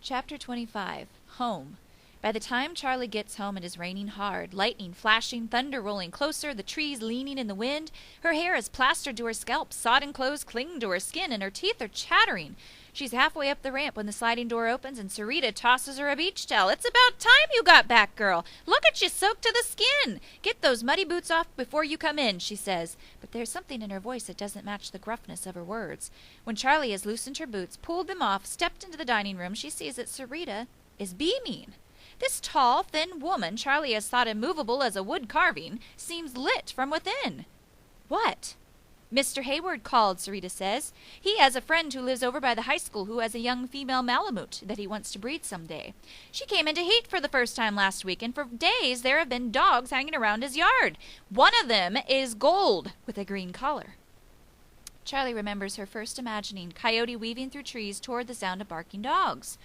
Chapter 25. Home. By the time Charlie gets home, it is raining hard, lightning flashing, thunder rolling closer, the trees leaning in the wind. Her hair is plastered to her scalp, sodden clothes cling to her skin, and her teeth are chattering. She's halfway up the ramp when the sliding door opens and Sarita tosses her a beach towel. "It's about time you got back, girl. Look at you soaked to the skin. Get those muddy boots off before you come in," she says. But there's something in her voice that doesn't match the gruffness of her words. When Charlie has loosened her boots, pulled them off, stepped into the dining room, she sees that Sarita is beaming. This tall, thin woman Charlie has thought immovable as a wood carving seems lit from within. "What?" "Mr. Hayward called," Sarita says. "He has a friend who lives over by the high school who has a young female Malamute that he wants to breed someday. She came into heat for the first time last week, and for days there have been dogs hanging around his yard. One of them is gold with a green collar." Charlie remembers her first imagining Coyote weaving through trees toward the sound of barking dogs.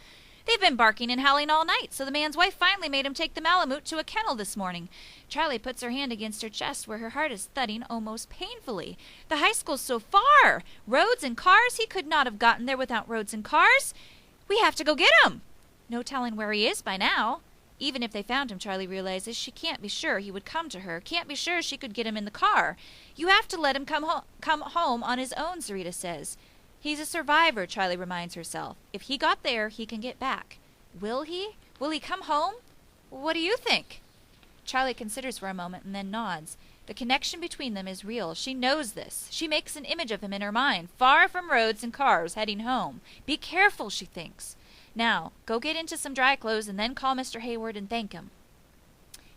"They've been barking and howling all night, so the man's wife finally made him take the Malamute to a kennel this morning." Charlie puts her hand against her chest where her heart is thudding almost painfully. "The high school's so far. Roads and cars. He could not have gotten there without roads and cars. We have to go get him." No telling where he is by now. Even if they found him, Charlie realizes she can't be sure he would come to her, can't be sure she could get him in the car. "You have to let him come home on his own," Sarita says. "He's a survivor," Charlie reminds herself. "If he got there, he can get back." Will he? Will he come home? What do you think? Charlie considers for a moment and then nods. The connection between them is real. She knows this. She makes an image of him in her mind, far from roads and cars, heading home. Be careful, she thinks. Now, go get into some dry clothes and then call Mr. Hayward and thank him.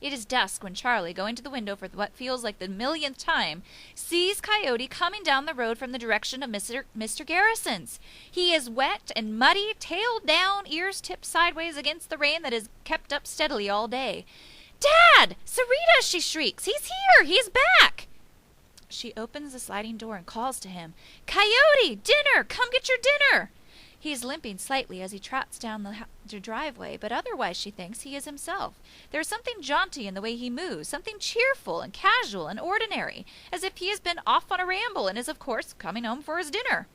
It is dusk when Charlie, going to the window for what feels like the millionth time, sees Coyote coming down the road from the direction of Mr. Garrison's. He is wet and muddy, tail down, ears tipped sideways against the rain that has kept up steadily all day. "Dad! Sarita!" she shrieks. "He's here! He's back!" She opens the sliding door and calls to him. "Coyote! Dinner! Come get your dinner!" He is limping slightly as he trots down the driveway, but otherwise she thinks he is himself. There is something jaunty in the way he moves, something cheerful and casual and ordinary, as if he has been off on a ramble and is, of course, coming home for his dinner.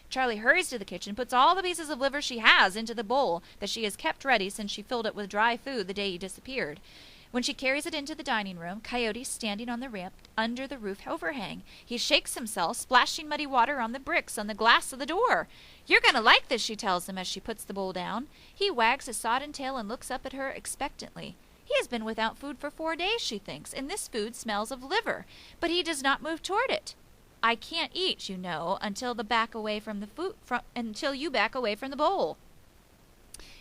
Charlie hurries to the kitchen, puts all the pieces of liver she has into the bowl that she has kept ready since she filled it with dry food the day he disappeared. When she carries it into the dining room, Coyote's standing on the ramp under the roof overhang. He shakes himself, splashing muddy water on the bricks on the glass of the door. "You're going to like this," she tells him as she puts the bowl down. He wags his sodden tail and looks up at her expectantly. He has been without food for 4 days, she thinks, and this food smells of liver, but he does not move toward it. "I can't eat, you know, until you back away from the bowl."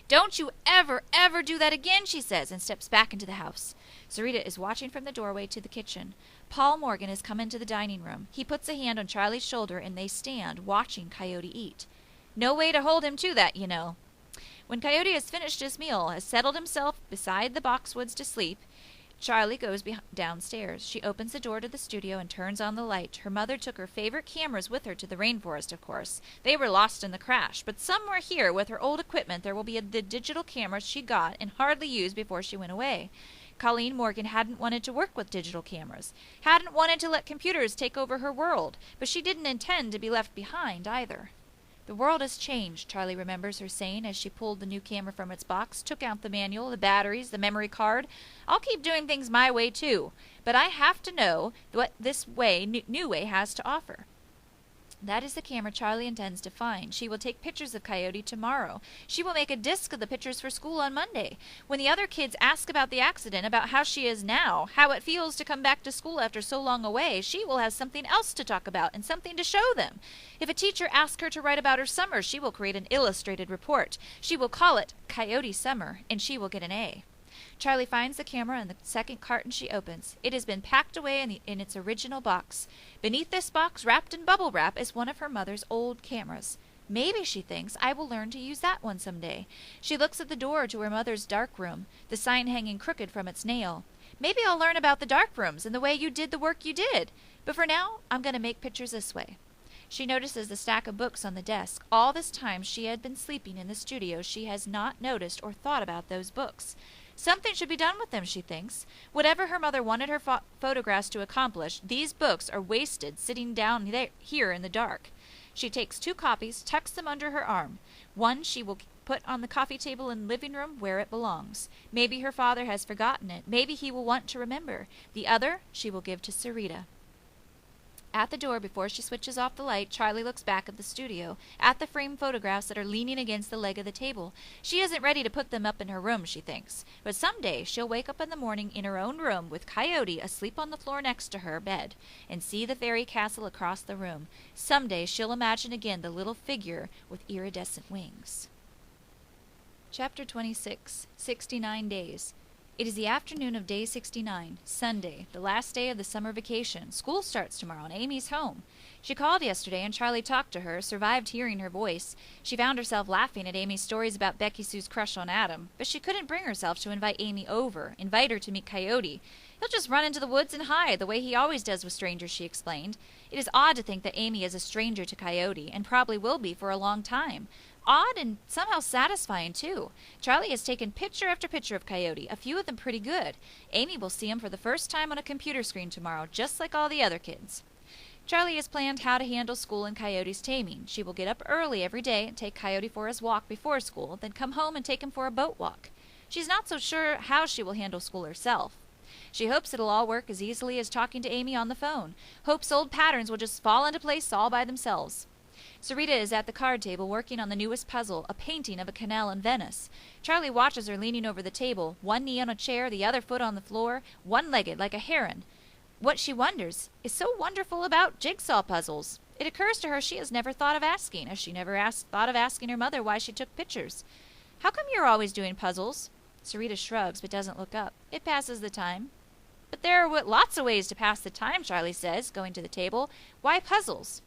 "Don't you ever do that again," she says, and steps back into the house. Sarita is watching from the doorway to the kitchen. Paul Morgan has come into the dining room. He puts a hand on Charlie's shoulder, and they stand, watching Coyote eat. No way to hold him to that, you know. When Coyote has finished his meal, has settled himself beside the boxwoods to sleep, Charlie goes downstairs. She opens the door to the studio and turns on the light. Her mother took her favorite cameras with her to the rainforest, of course. They were lost in the crash, but somewhere here with her old equipment there will be the digital cameras she got and hardly used before she went away. Colleen Morgan hadn't wanted to work with digital cameras, hadn't wanted to let computers take over her world, but she didn't intend to be left behind either. "The world has changed," Charlie remembers her saying as she pulled the new camera from its box, took out the manual, the batteries, the memory card. "I'll keep doing things my way, too, but I have to know what this new way has to offer." That is the camera Charlie intends to find. She will take pictures of Coyote tomorrow. She will make a disc of the pictures for school on Monday. When the other kids ask about the accident, about how she is now, how it feels to come back to school after so long away, she will have something else to talk about and something to show them. If a teacher asks her to write about her summer, she will create an illustrated report. She will call it Coyote Summer, and she will get an A. Charlie finds the camera in the second carton she opens. It has been packed away in its original box. Beneath this box, wrapped in bubble wrap, is one of her mother's old cameras. Maybe, she thinks, I will learn to use that one someday. She looks at the door to her mother's dark room, the sign hanging crooked from its nail. Maybe I'll learn about the dark rooms and the way you did the work you did. But for now, I'm going to make pictures this way. She notices the stack of books on the desk. All this time she had been sleeping in the studio, she has not noticed or thought about those books. Something should be done with them, she thinks. Whatever her mother wanted her photographs to accomplish, these books are wasted sitting down here in the dark. She takes 2 copies, tucks them under her arm. One she will put on the coffee table in the living room where it belongs. Maybe her father has forgotten it. Maybe he will want to remember. The other she will give to Sarita. At the door, before she switches off the light, Charlie looks back at the studio, at the framed photographs that are leaning against the leg of the table. She isn't ready to put them up in her room, she thinks. But someday she'll wake up in the morning in her own room with Coyote asleep on the floor next to her bed and see the fairy castle across the room. Someday she'll imagine again the little figure with iridescent wings. Chapter 26. 69 Days. It is the afternoon of day 69, Sunday, the last day of the summer vacation. School starts tomorrow and Amy's home. She called yesterday and Charlie talked to her, survived hearing her voice. She found herself laughing at Amy's stories about Becky Sue's crush on Adam, but she couldn't bring herself to invite Amy over, invite her to meet Coyote. He'll just run into the woods and hide, the way he always does with strangers, she explained. It is odd to think that Amy is a stranger to Coyote, and probably will be for a long time. Odd and somehow satisfying, too. Charlie has taken picture after picture of Coyote, a few of them pretty good. Amy will see him for the first time on a computer screen tomorrow, just like all the other kids. Charlie has planned how to handle school and Coyote's taming. She will get up early every day and take Coyote for his walk before school, then come home and take him for a boat walk. She's not so sure how she will handle school herself. She hopes it'll all work as easily as talking to Amy on the phone. Hopes old patterns will just fall into place all by themselves. Sarita is at the card table working on the newest puzzle, a painting of a canal in Venice. Charlie watches her leaning over the table, one knee on a chair, the other foot on the floor, one-legged like a heron. What she wonders is so wonderful about jigsaw puzzles. It occurs to her she has never thought of asking, as she never thought of asking her mother why she took pictures. "How come you're always doing puzzles?" Sarita shrugs but doesn't look up. "It passes the time." "But there are lots of ways to pass the time," Charlie says, going to the table. "Why puzzles?"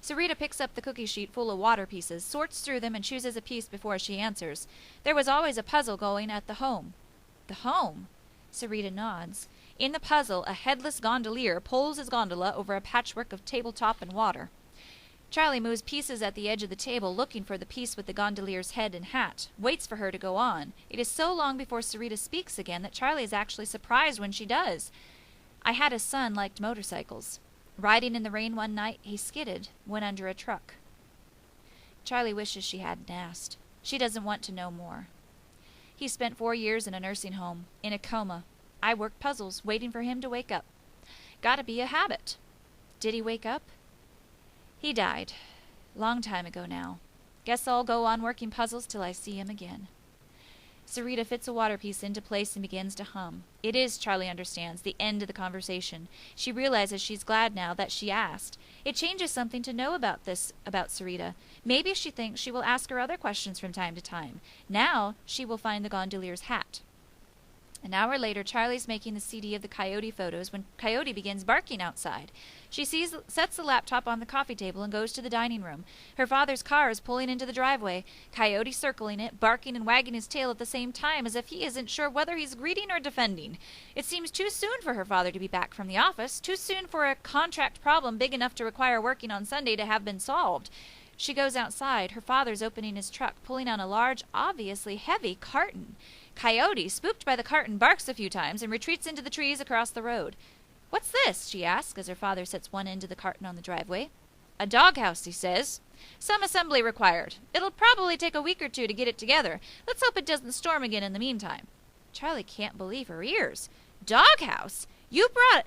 Sarita picks up the cookie sheet full of water pieces, sorts through them, and chooses a piece before she answers. "There was always a puzzle going at the home." "The home?" Sarita nods. In the puzzle, a headless gondolier pulls his gondola over a patchwork of tabletop and water. Charlie moves pieces at the edge of the table, looking for the piece with the gondolier's head and hat, waits for her to go on. It is so long before Sarita speaks again that Charlie is actually surprised when she does. "I had a son liked motorcycles. Riding in the rain one night, he skidded, went under a truck." Charlie wishes she hadn't asked. She doesn't want to know more. "He spent 4 years in a nursing home, in a coma. I worked puzzles, waiting for him to wake up. Gotta be a habit." "Did he wake up?" "He died. Long time ago now. Guess I'll go on working puzzles till I see him again." Sarita fits a water piece into place and begins to hum. It is, Charlie understands, the end of the conversation. She realizes she's glad now that she asked. It changes something to know about Sarita. Maybe she thinks she will ask her other questions from time to time. Now she will find the gondolier's hat. An hour later, Charlie's making the CD of the Coyote photos when Coyote begins barking outside. She sets the laptop on the coffee table and goes to the dining room. Her father's car is pulling into the driveway, Coyote circling it, barking and wagging his tail at the same time as if he isn't sure whether he's greeting or defending. It seems too soon for her father to be back from the office, too soon for a contract problem big enough to require working on Sunday to have been solved. She goes outside. Her father's opening his truck, pulling on a large, obviously heavy carton. Coyote, spooked by the carton, barks a few times and retreats into the trees across the road. "What's this?" she asks as her father sets one end of the carton on the driveway. "A doghouse," he says. "Some assembly required. It'll probably take a week or two to get it together. Let's hope it doesn't storm again in the meantime." Charlie can't believe her ears. "Doghouse? You bought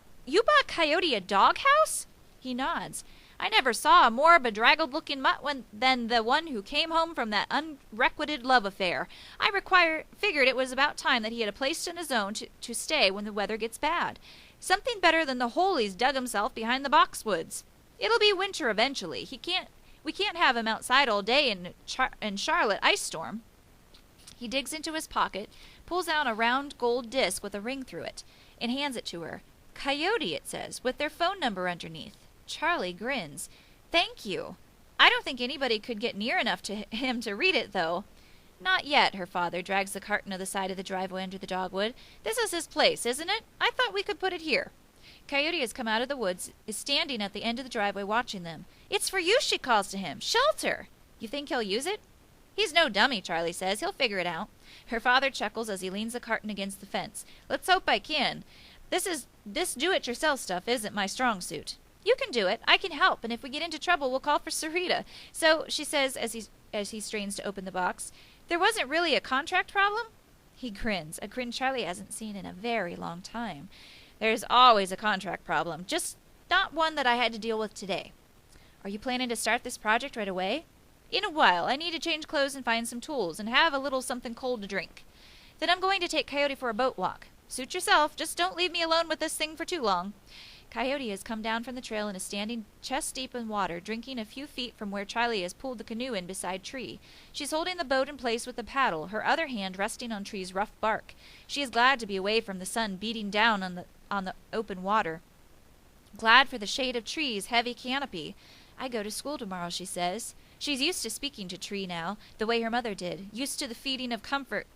Coyote a doghouse?" He nods. "I never saw a more bedraggled-looking mutt than the one who came home from that unrequited love affair. I figured it was about time that he had a place in his own to stay when the weather gets bad. Something better than the hole he's dug himself behind the boxwoods. It'll be winter eventually. We can't have him outside all day in Charlotte ice storm." He digs into his pocket, pulls out a round gold disc with a ring through it, and hands it to her. "Coyote," it says, with their phone number underneath. Charlie grins. "Thank you. I don't think anybody could get near enough to him to read it, though." "Not yet," her father drags the carton to the side of the driveway under the dogwood. "This is his place, isn't it? I thought we could put it here." Coyote has come out of the woods, is standing at the end of the driveway watching them. "It's for you," she calls to him. "Shelter." "You think he'll use it?" "He's no dummy," Charlie says. "He'll figure it out." Her father chuckles as he leans the carton against the fence. "Let's hope I can. This do-it-yourself stuff isn't my strong suit." You can do it. I can help, and if we get into trouble, we'll call for Sarita. So, she says as he strains to open the box, there wasn't really a contract problem? He grins, a grin Charlie hasn't seen in a very long time. There's always a contract problem, just not one that I had to deal with today. Are you planning to start this project right away? In a while. I need to change clothes and find some tools, and have a little something cold to drink. Then I'm going to take Coyote for a boat walk. Suit yourself, just don't leave me alone with this thing for too long. Coyote has come down from the trail and is standing chest deep in water, drinking a few feet from where Charlie has pulled the canoe in beside Tree. She's holding the boat in place with the paddle, her other hand resting on Tree's rough bark. She is glad to be away from the sun beating down on the open water. Glad for the shade of Tree's heavy canopy. I go to school tomorrow, she says. She's used to speaking to Tree now, the way her mother did, used to the feeling of comfort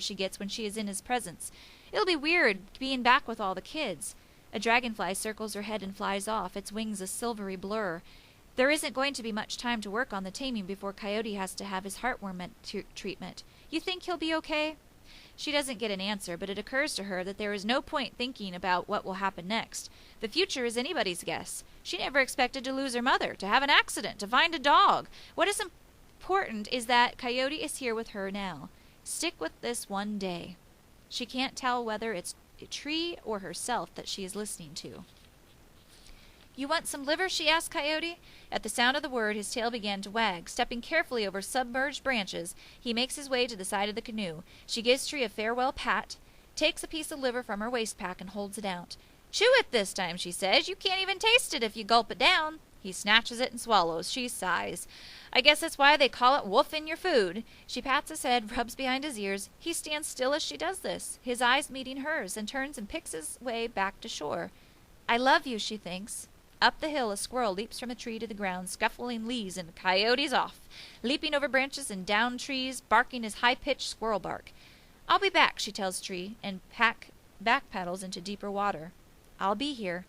she gets when she is in his presence. It'll be weird being back with all the kids. A dragonfly circles her head and flies off, its wings a silvery blur. There isn't going to be much time to work on the taming before Coyote has to have his heartworm treatment. You think he'll be okay? She doesn't get an answer, but it occurs to her that there is no point thinking about what will happen next. The future is anybody's guess. She never expected to lose her mother, to have an accident, to find a dog. What is important is that Coyote is here with her now. Stick with this one day. She can't tell whether it's a Tree or herself that she is listening to. You want some liver? She asked Coyote. At the sound of the word, his tail began to wag. Stepping carefully over submerged branches, he makes his way to the side of the canoe. She gives Tree a farewell pat, takes a piece of liver from her waist pack, and holds it out. Chew it this time, she says. You can't even taste it if you gulp it down. He snatches it and swallows. She sighs. I guess that's why they call it wolf in your food. She pats his head, rubs behind his ears. He stands still as she does this, his eyes meeting hers, and turns and picks his way back to shore. I love you, she thinks. Up the hill, a squirrel leaps from a tree to the ground, scuffling leaves, and Coyote's off, leaping over branches and down trees, barking his high-pitched squirrel bark. I'll be back, she tells Tree, and back paddles into deeper water. I'll be here.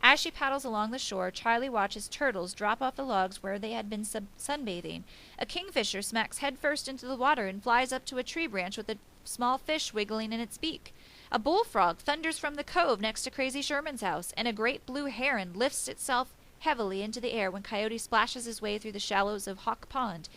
As she paddles along the shore, Charlie watches turtles drop off the logs where they had been sunbathing. A kingfisher smacks headfirst into the water and flies up to a tree branch with a small fish wiggling in its beak. A bullfrog thunders from the cove next to Crazy Sherman's house, and a great blue heron lifts itself heavily into the air when Coyote splashes his way through the shallows of Hawk Pond.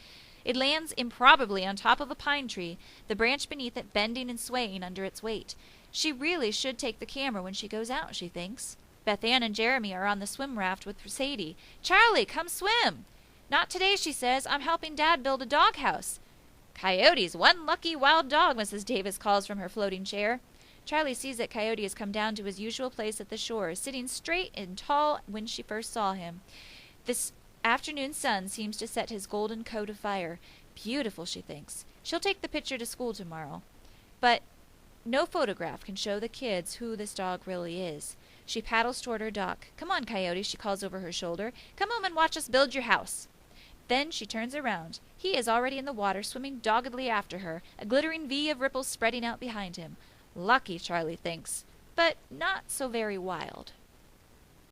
It lands improbably on top of a pine tree, the branch beneath it bending and swaying under its weight. She really should take the camera when she goes out, she thinks. Beth Ann and Jeremy are on the swim raft with Sadie. Charlie, come swim! Not today, she says. I'm helping Dad build a doghouse. Coyote's one lucky wild dog, Mrs. Davis calls from her floating chair. Charlie sees that Coyote has come down to his usual place at the shore, sitting straight and tall when she first saw him. This afternoon sun seems to set his golden coat afire. Beautiful, she thinks. She'll take the picture to school tomorrow. But no photograph can show the kids who this dog really is. She paddles toward her dock. Come on, Coyote, she calls over her shoulder. Come home and watch us build your house. Then she turns around. He is already in the water, swimming doggedly after her, a glittering V of ripples spreading out behind him. Lucky, Charlie thinks, but not so very wild.